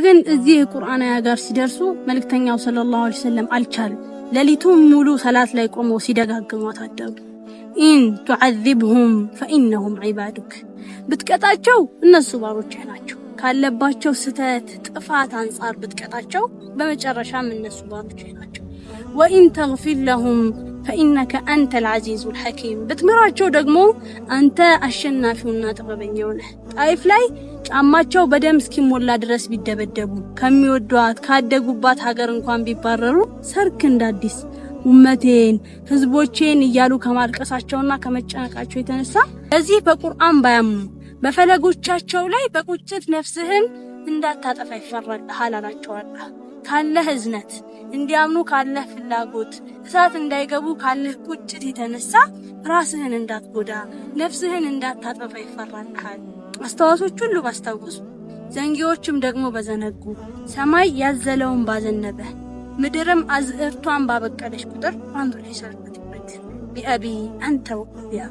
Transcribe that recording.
ግን እዚህ ቁርአን አያ ጋር ሲደርሱ መልእክተኛው ሰለላሁ ዐለይሂ ወሰለም አልቻሉም። ሌሊቱን ሙሉ ሰላት ላይ ቆመው ሲደጋግሟት አደሩ። ኢን ቱዐዚብሁም ፈኢነሁም ዒባዱክ፣ ብትቀጣቸው እነሱ ባሮችህ ናቸው። ካለባቸው ስተት ጥፋት አንጻር ብትቀጣቸው በመጨረሻም እነሱ ባሮችህ ናቸው። ወኢን ተግፊር ለሁም ፈኢነከ አንተል ዐዚዙል ሐኪም፣ ብትምራቸው ደግሞ አንተ አሸናፊውና ጥበበኛው ነህ። ጣይፍ ላይ ጫማቸው በደም እስኪሞላ ድረስ ቢደበደቡ ከሚወዷት ካደጉባት ሀገር እንኳን ቢባረሩ ሰርክ እንዳዲስ ኡመቴን ህዝቦቼን እያሉ ከማልቀሳቸውና ከመጨነቃቸው የተነሳ ለዚህ በቁርአን ባያምኑ በፈለጎቻቸው ላይ በቁጭት ነፍስህን እንዳታጠፋ ይፈራልሃል አላቸዋለሁ። ካለህ እዝነት እንዲያምኑ ካለህ ፍላጎት እሳት እንዳይገቡ ካለህ ቁጭት የተነሳ ራስህን እንዳትጎዳ ነፍስህን እንዳታጠፋ ይፈራልሃል። አስተዋሶች ሁሉ ባስታወሱ ዘንጊዎችም ደግሞ በዘነጉ ሰማይ ያዘለውን ባዘነበ ምድርም አዝዕርቷን ባበቀለች ቁጥር አንዱ ላይ ሰርበት ቢአቢ አንተ ወቢያ